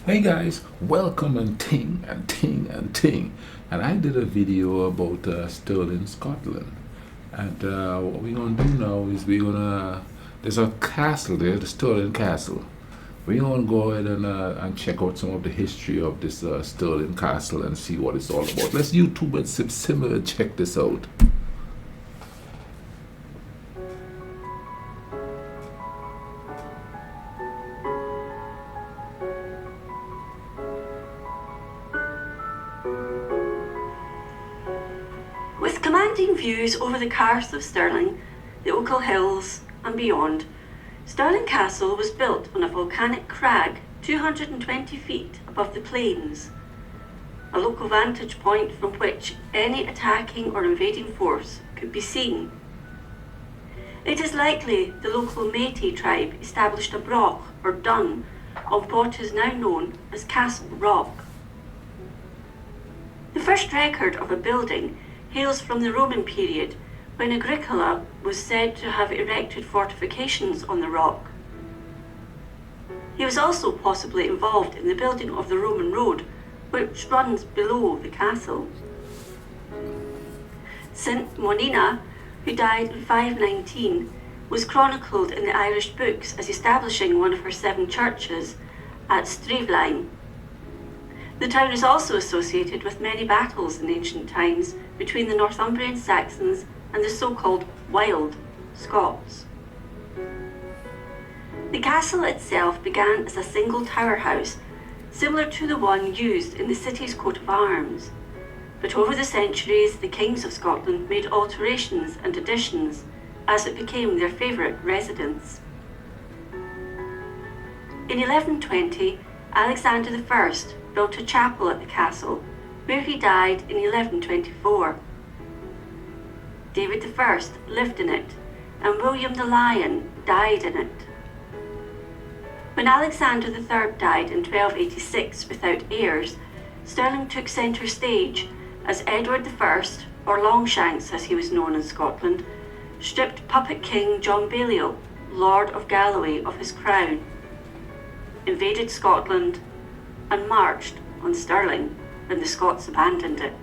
Hey guys, welcome and ting and ting and ting. And I did a video about Stirling, Scotland. And what we're gonna do now is there's a castle there, the Stirling Castle. We're gonna go ahead and check out some of the history of this Stirling Castle and see what it's all about. Let's YouTube and similar check this out. With commanding views over the Carse of Stirling, the Ochil Hills and beyond, Stirling Castle was built on a volcanic crag 220 feet above the plains, a local vantage point from which any attacking or invading force could be seen. It is likely the local Métis tribe established a broch or dun on what is now known as Castle Rock. The first record of a building hails from the Roman period, when Agricola was said to have erected fortifications on the rock. He was also possibly involved in the building of the Roman road, which runs below the castle. St. Monina, who died in 519, was chronicled in the Irish books as establishing one of her 7 churches at Stravline. The town is also associated with many battles in ancient times between the Northumbrian Saxons and the so-called Wild Scots. The castle itself began as a single tower house, similar to the one used in the city's coat of arms. But over the centuries, the kings of Scotland made alterations and additions as it became their favourite residence. In 1120, Alexander I built a chapel at the castle, where he died in 1124. David I lived in it, and William the Lion died in it. When Alexander III died in 1286 without heirs, Stirling took centre stage as Edward I, or Longshanks as he was known in Scotland, stripped puppet king John Balliol, Lord of Galloway, of his crown, invaded Scotland, and marched on Stirling when the Scots abandoned it.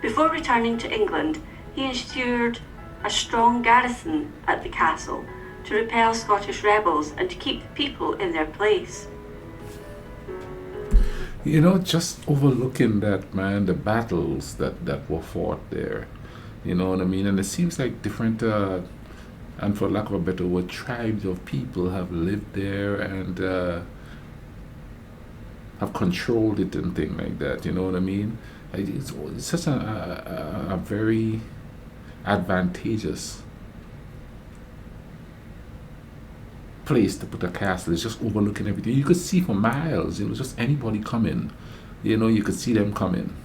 Before returning to England, he ensured a strong garrison at the castle to repel Scottish rebels and to keep the people in their place. You know, just overlooking that, man, the battles that were fought there. You know what I mean? And it seems like different, and for lack of a better word, tribes of people have lived there and have controlled it and things like that. You know what I mean? It's such a very advantageous place to put a castle. It's just overlooking everything. You could see for miles. You know, just anybody coming. You know, you could see them coming.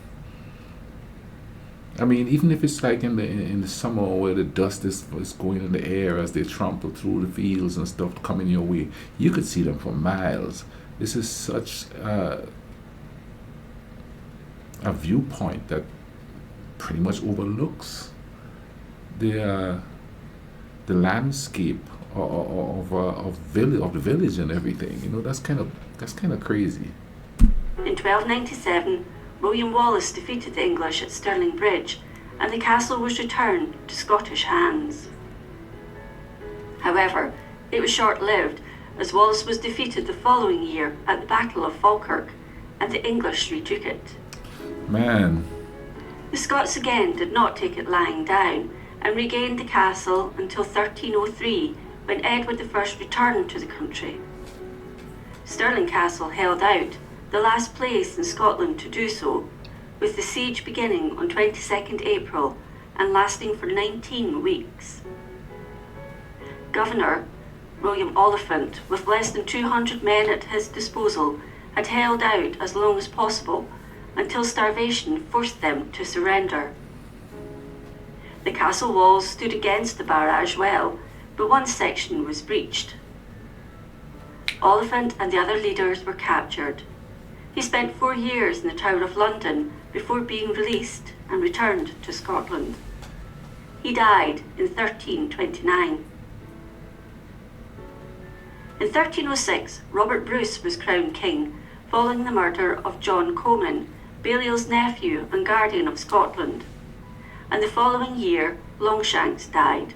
I mean, even if it's like in the summer where the dust is going in the air as they trample through the fields and stuff coming your way, you could see them for miles. This is such a viewpoint that pretty much overlooks the landscape of the village and everything. You know, that's kind of crazy. In 1297, William Wallace defeated the English at Stirling Bridge, and the castle was returned to Scottish hands. However, it was short-lived, as Wallace was defeated the following year at the Battle of Falkirk, and the English retook it. Man. The Scots again did not take it lying down, and regained the castle until 1303, when Edward I returned to the country. Stirling Castle held out, the last place in Scotland to do so, with the siege beginning on 22nd April and lasting for 19 weeks. Governor William Oliphant, with less than 200 men at his disposal, had held out as long as possible until starvation forced them to surrender. The castle walls stood against the barrage well, but one section was breached. Oliphant and the other leaders were captured. He spent 4 years in the Tower of London before being released and returned to Scotland. He died in 1329. In 1306, Robert Bruce was crowned king following the murder of John Comyn, Balliol's nephew and guardian of Scotland, and the following year Longshanks died.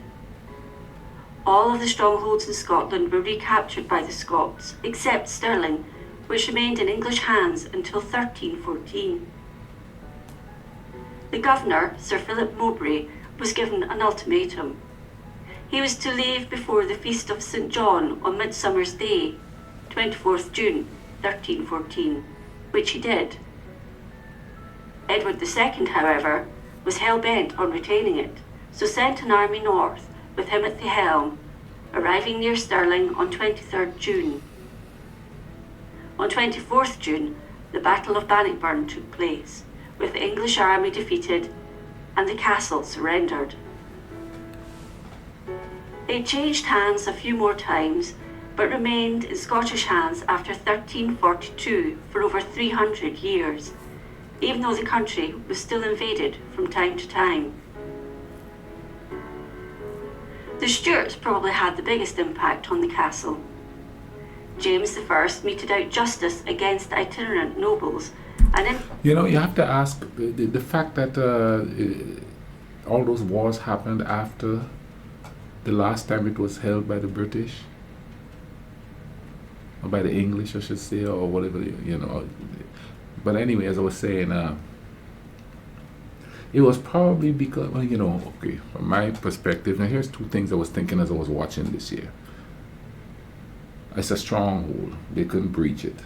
All of the strongholds in Scotland were recaptured by the Scots, except Stirling, which remained in English hands until 1314. The governor, Sir Philip Mowbray, was given an ultimatum. He was to leave before the Feast of St. John on Midsummer's Day, 24th June, 1314, which he did. Edward II, however, was hell-bent on retaining it, so sent an army north with him at the helm, arriving near Stirling on 23rd June. On 24th June, the Battle of Bannockburn took place, with the English army defeated and the castle surrendered. It changed hands a few more times, but remained in Scottish hands after 1342 for over 300 years, even though the country was still invaded from time to time. The Stuarts probably had the biggest impact on the castle. James I meted out justice against itinerant nobles, and in You know, you have to ask the fact that all those wars happened after the last time it was held by the British, or by the English, I should say, or whatever, you know. But anyway, as I was saying, it was probably because, well, you know, okay, from my perspective, now here's two things I was thinking as I was watching this year. It's a stronghold. They couldn't breach it.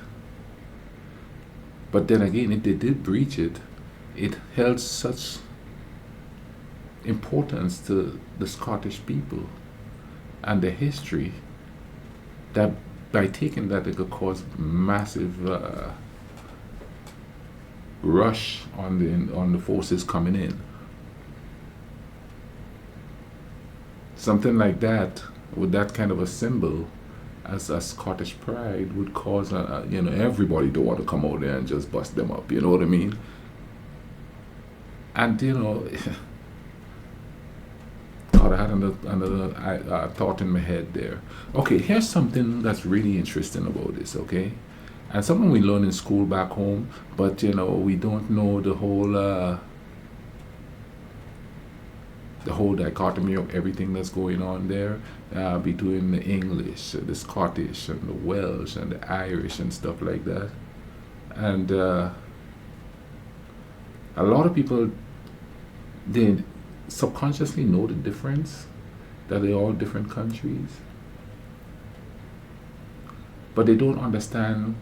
But then again, if they did breach it, it held such importance to the Scottish people and their history that by taking that, it could cause massive rush on the forces coming in. Something like that, with that kind of a symbol as a Scottish pride, would cause you know, everybody to want to come out there and just bust them up. You know what I mean? And you know, God, I had another thought in my head there. Okay, here's something that's really interesting about this. Okay. And something we learn in school back home, but you know, we don't know the whole dichotomy of everything that's going on there between the English, the Scottish, and the Welsh, and the Irish, and stuff like that. And a lot of people, they subconsciously know the difference, that they're all different countries, but they don't understand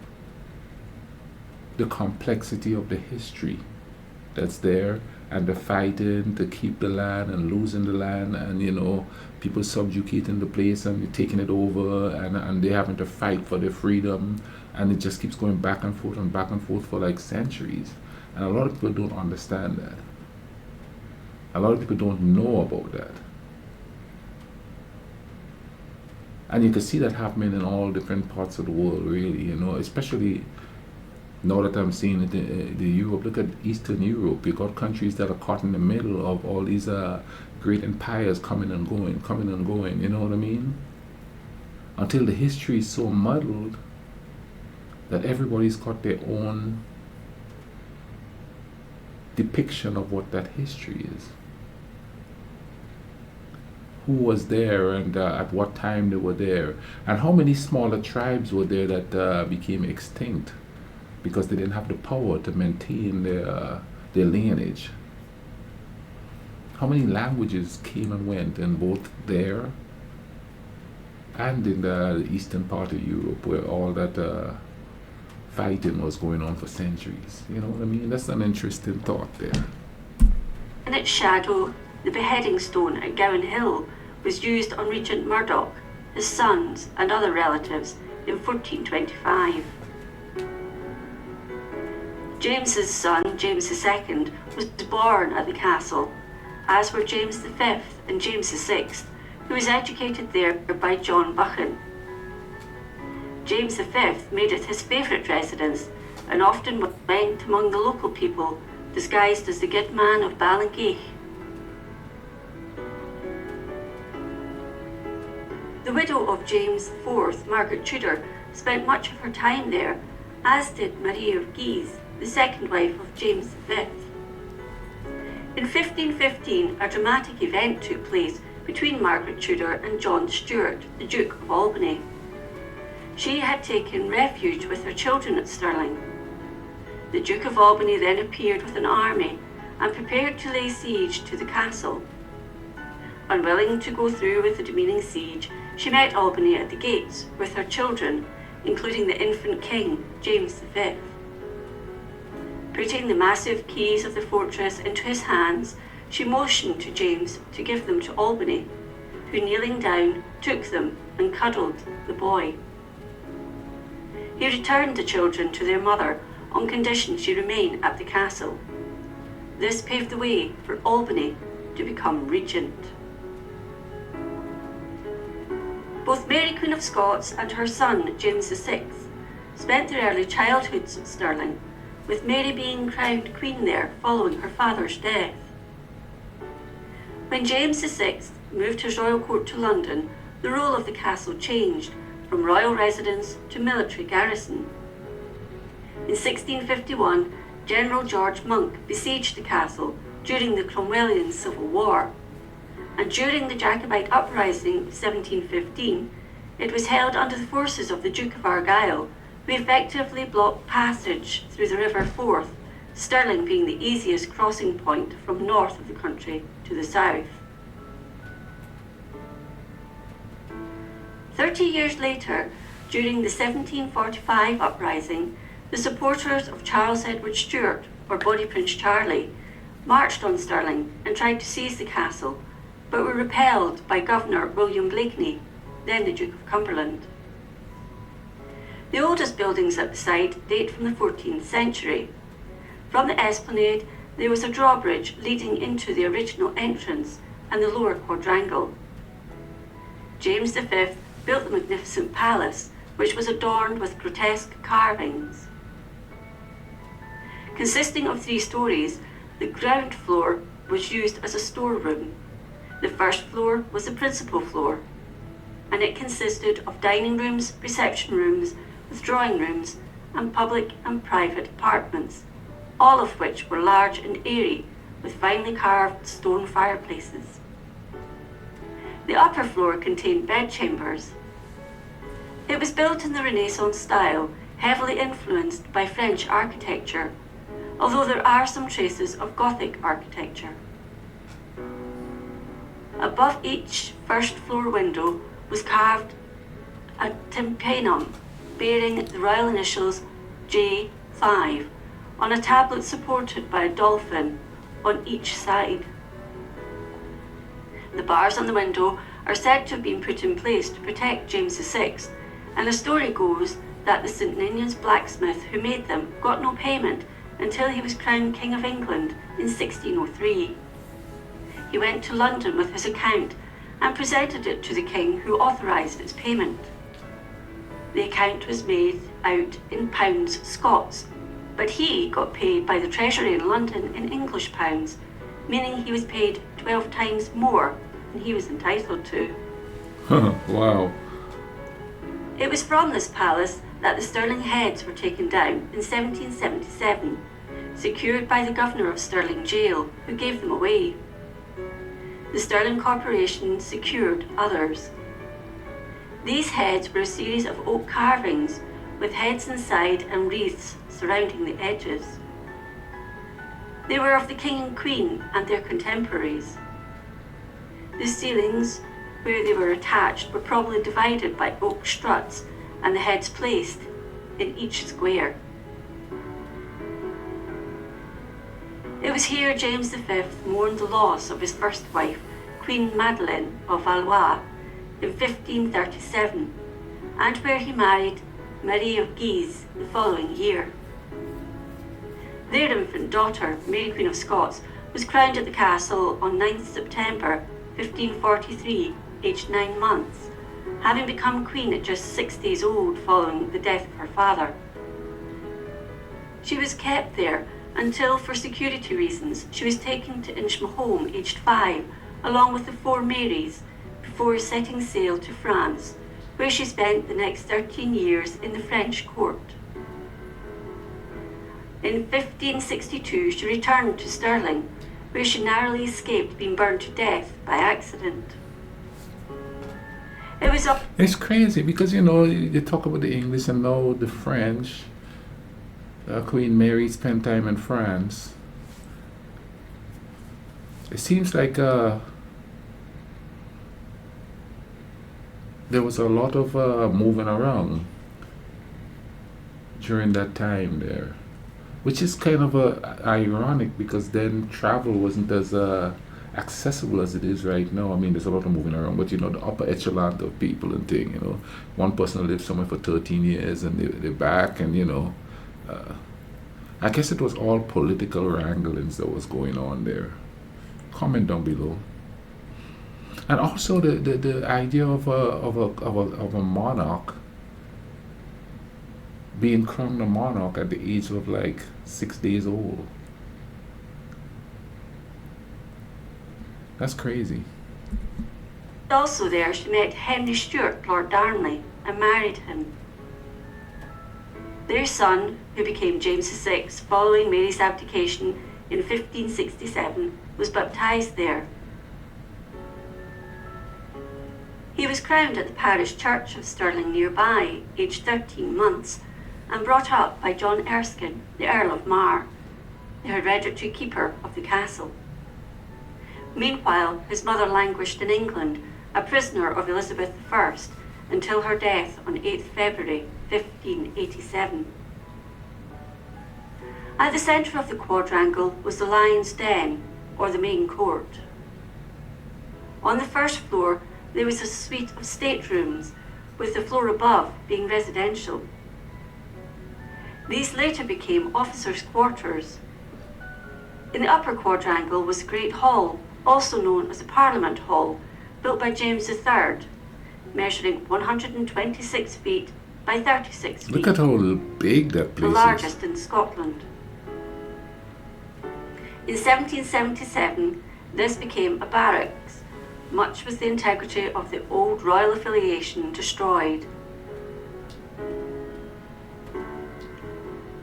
the complexity of the history that's there, and the fighting to keep the land and losing the land, and you know, people subjugating the place and taking it over, and they having to fight for their freedom, and it just keeps going back and forth for like centuries. And a lot of people don't understand that. A lot of people don't know about that. And you can see that happening in all different parts of the world, really, you know, especially now that I'm seeing it in the Europe. Look at Eastern Europe. You got countries that are caught in the middle of all these great empires coming and going, you know what I mean? Until the history is so muddled that everybody's got their own depiction of what that history is. Who was there, and at what time they were there, and how many smaller tribes were there that became extinct because they didn't have the power to maintain their lineage. How many languages came and went, in both there and in the eastern part of Europe, where all that fighting was going on for centuries. You know what I mean? That's an interesting thought there. In its shadow, the beheading stone at Gowan Hill was used on Regent Murdoch, his sons, and other relatives in 1425. James's son, James II, was born at the castle, as were James V and James VI, who was educated there by John Buchan. James V made it his favourite residence, and often went among the local people, disguised as the good man of Ballingeich. The widow of James IV, Margaret Tudor, spent much of her time there, as did Marie of Guise, the second wife of James V. In 1515, a dramatic event took place between Margaret Tudor and John Stuart, the Duke of Albany. She had taken refuge with her children at Stirling. The Duke of Albany then appeared with an army and prepared to lay siege to the castle. Unwilling to go through with the demeaning siege, she met Albany at the gates with her children, including the infant king, James V. Putting the massive keys of the fortress into his hands, she motioned to James to give them to Albany, who, kneeling down, took them and cuddled the boy. He returned the children to their mother on condition she remain at the castle. This paved the way for Albany to become regent. Both Mary Queen of Scots and her son James VI spent their early childhoods at Stirling, with Mary being crowned queen there following her father's death. When James VI moved his royal court to London, the role of the castle changed from royal residence to military garrison. In 1651, General George Monk besieged the castle during the Cromwellian Civil War, and during the Jacobite uprising of 1715, it was held under the forces of the Duke of Argyll, who effectively blocked passage through the River Forth, Stirling being the easiest crossing point from north of the country to the south. 30 years later, during the 1745 uprising, the supporters of Charles Edward Stuart, or Bonnie Prince Charlie, marched on Stirling and tried to seize the castle, but were repelled by Governor William Blakeney, then the Duke of Cumberland. The oldest buildings at the site date from the 14th century. From the esplanade, there was a drawbridge leading into the original entrance and the lower quadrangle. James V built the magnificent palace, which was adorned with grotesque carvings. Consisting of 3 stories, the ground floor was used as a storeroom. The first floor was the principal floor, and it consisted of dining rooms, reception rooms, withdrawing rooms, and public and private apartments, all of which were large and airy, with finely carved stone fireplaces. The upper floor contained bedchambers. It was built in the Renaissance style, heavily influenced by French architecture, although there are some traces of Gothic architecture. Above each first floor window was carved a tympanum bearing the royal initials J5 on a tablet supported by a dolphin on each side. The bars on the window are said to have been put in place to protect James VI, and the story goes that the St Ninians blacksmith who made them got no payment until he was crowned King of England in 1603. He went to London with his account and presented it to the king, who authorised its payment. The account was made out in pounds Scots, but he got paid by the Treasury in London in English pounds, meaning he was paid 12 times more than he was entitled to. Wow. It was from this palace that the Stirling heads were taken down in 1777, secured by the governor of Stirling Jail, who gave them away. The Stirling Corporation secured others. These heads were a series of oak carvings with heads inside and wreaths surrounding the edges. They were of the king and queen and their contemporaries. The ceilings where they were attached were probably divided by oak struts and the heads placed in each square. It was here James V mourned the loss of his first wife, Queen Madeleine of Valois, in 1537, and where he married Marie of Guise the following year. Their infant daughter, Mary Queen of Scots, was crowned at the castle on 9th September 1543, aged 9 months, having become queen at just 6 days old following the death of her father. She was kept there until, for security reasons, she was taken to Inchmahome aged 5, along with the 4 Marys, before setting sail to France, where she spent the next 13 years in the French court. In 1562, she returned to Stirling, where she narrowly escaped being burned to death by accident. It's crazy because, you talk about the English and now the French. Queen Mary spent time in France. It seems like there was a lot of moving around during that time there, which is kind of ironic because then travel wasn't as accessible as it is right now. I mean, there's a lot of moving around, but the upper echelon of people and thing, one person lived somewhere for 13 years and they're back, and I guess it was all political wranglings that was going on there. Comment down below. And also the idea of a monarch being crowned a monarch at the age of like 6 days old. That's crazy. Also there, she met Henry Stuart, Lord Darnley, and married him. Their son, who became James VI following Mary's abdication in 1567, was baptised there. He was crowned at the parish church of Stirling nearby, aged 13 months, and brought up by John Erskine, the Earl of Mar, the hereditary keeper of the castle. Meanwhile, his mother languished in England, a prisoner of Elizabeth I, until her death on 8th February 1587. At the centre of the quadrangle was the Lion's Den, or the main court. On the first floor, there was a suite of staterooms, with the floor above being residential. These later became officers' quarters. In the upper quadrangle was a great hall, also known as the Parliament Hall, built by James III, measuring 126 feet by 36 feet. Look at how big that place the largest in Scotland. In 1777, this became a barracks, much with the integrity of the old royal affiliation destroyed.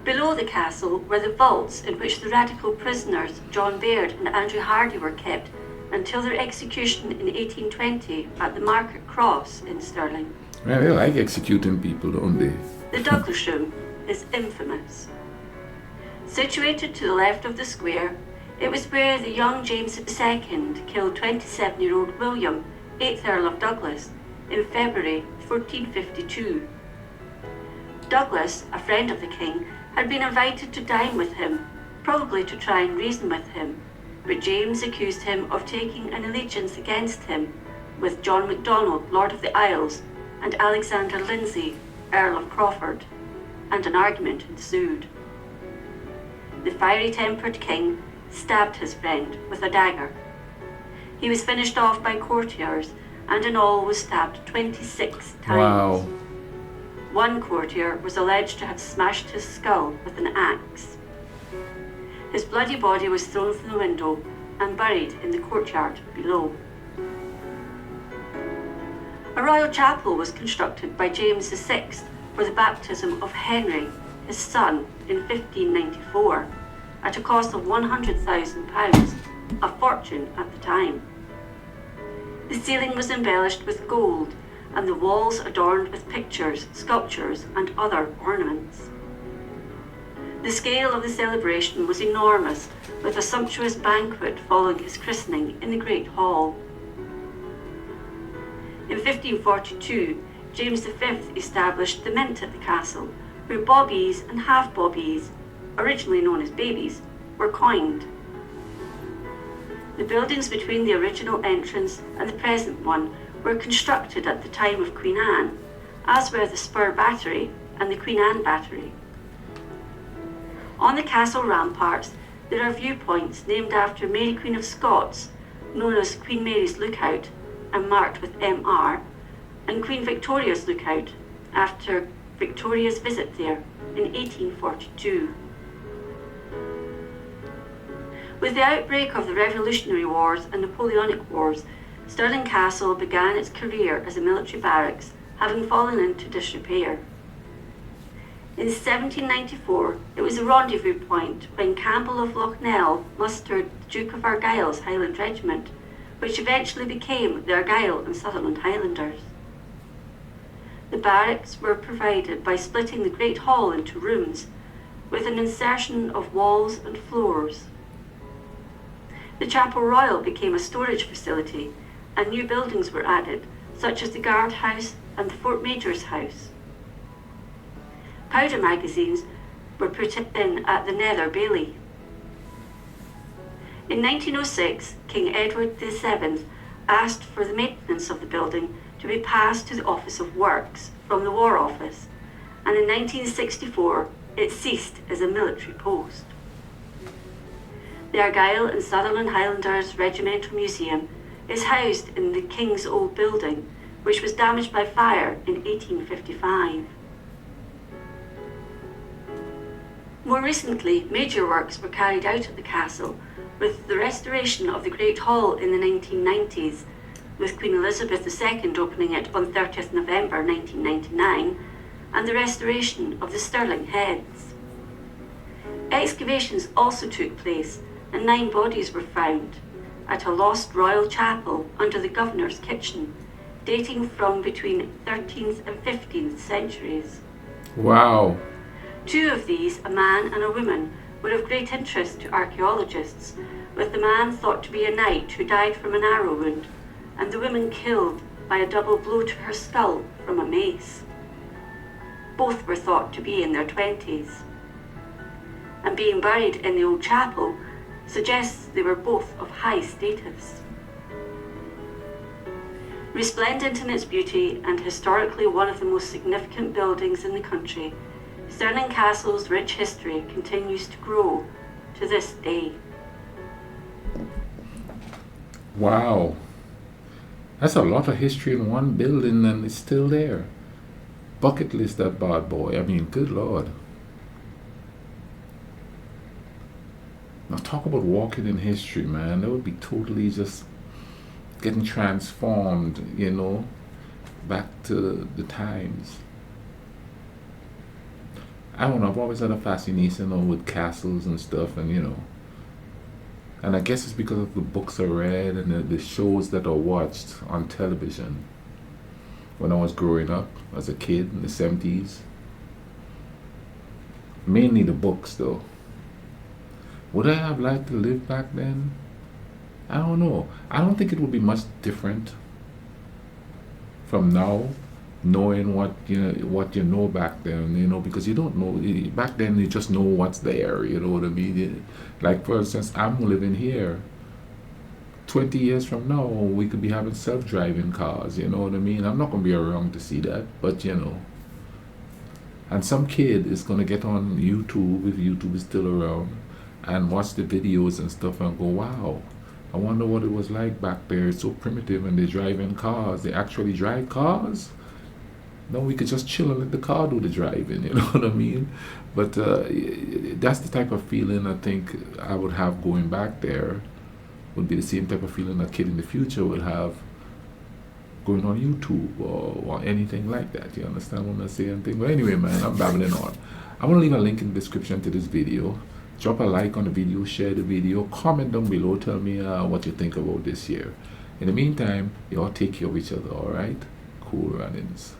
Below the castle were the vaults in which the radical prisoners John Baird and Andrew Hardy were kept until their execution in 1820 at the Market Cross in Stirling. Man, they like executing people, don't they? The Douglas Room is infamous. Situated to the left of the square, it was where the young James II killed 27-year-old William, 8th Earl of Douglas, in February 1452. Douglas, a friend of the king, had been invited to dine with him, probably to try and reason with him, but James accused him of taking an allegiance against him with John MacDonald, Lord of the Isles, and Alexander Lindsay, Earl of Crawford, and an argument ensued. The fiery-tempered king stabbed his friend with a dagger. He was finished off by courtiers, and in all was stabbed 26 times. Wow. One courtier was alleged to have smashed his skull with an axe. His bloody body was thrown from the window and buried in the courtyard below. A royal chapel was constructed by James VI for the baptism of Henry, his son, in 1594, at a cost of £100,000, a fortune at the time. The ceiling was embellished with gold, and the walls adorned with pictures, sculptures, and other ornaments. The scale of the celebration was enormous, with a sumptuous banquet following his christening in the Great Hall. In 1542, James V established the Mint at the castle, where bobbies and half-bobbies, originally known as babies, were coined. The buildings between the original entrance and the present one were constructed at the time of Queen Anne, as were the Spur Battery and the Queen Anne Battery. On the castle ramparts, there are viewpoints named after Mary Queen of Scots, known as Queen Mary's Lookout and marked with MR, and Queen Victoria's Lookout, after Victoria's visit there in 1842. With the outbreak of the Revolutionary Wars and Napoleonic Wars, Stirling Castle began its career as a military barracks, having fallen into disrepair. In 1794, it was a rendezvous point when Campbell of Loughnell mustered the Duke of Argyll's Highland Regiment, which eventually became the Argyll and Sutherland Highlanders. The barracks were provided by splitting the Great Hall into rooms, with an insertion of walls and floors. The Chapel Royal became a storage facility, and new buildings were added, such as the Guard House and the Fort Major's House. Powder magazines were put in at the Nether Bailey. In 1906, King Edward VII asked for the maintenance of the building to be passed to the Office of Works from the War Office, and in 1964 it ceased as a military post. The Argyll and Sutherland Highlanders Regimental Museum is housed in the King's Old Building, which was damaged by fire in 1855. More recently, major works were carried out at the castle, with the restoration of the Great Hall in the 1990s, with Queen Elizabeth II opening it on 30th November 1999, and the restoration of the Stirling Heads. Excavations also took place, and 9 bodies were found at a lost royal chapel under the governor's kitchen, dating from between 13th and 15th centuries. Wow. 2 of these, a man and a woman, were of great interest to archaeologists, with the man thought to be a knight who died from an arrow wound, and the woman killed by a double blow to her skull from a mace. Both were thought to be in their 20s, and being buried in the old chapel suggests they were both of high status. Resplendent in its beauty and historically one of the most significant buildings in the country, Stirling Castle's rich history continues to grow to this day. Wow. That's a lot of history in one building, and it's still there. Bucket list, that bad boy. I mean, good Lord. Now talk about walking in history, man. That would be totally just getting transformed, back to the times. I don't know, I've always had a fascination with castles and stuff, and and I guess it's because of the books I read and the shows that I watched on television when I was growing up as a kid in the 70s. Mainly the books, though. Would I have liked to live back then? I don't know. I don't think it would be much different from now, knowing what you know back then, because you don't know back then. You just know what's there. You know what I mean? Like, for instance, I'm living here. 20 years from now, we could be having self-driving cars. You know what I mean? I'm not gonna be around to see that, but and some kid is gonna get on YouTube, if YouTube is still around, and watch the videos and stuff and go, wow, I wonder what it was like back there. It's so primitive, and they drive in cars. They actually drive cars. No, we could just chill and let the car do the driving, you know what I mean? But that's the type of feeling I think I would have going back there. Would be the same type of feeling a kid in the future would have going on YouTube or anything like that. You understand what I'm saying? But anyway, man, I'm babbling on. I'm going to leave a link in the description to this video. Drop a like on the video, share the video, comment down below, tell me what you think about this year. In the meantime, you all take care of each other, alright? Cool runnings.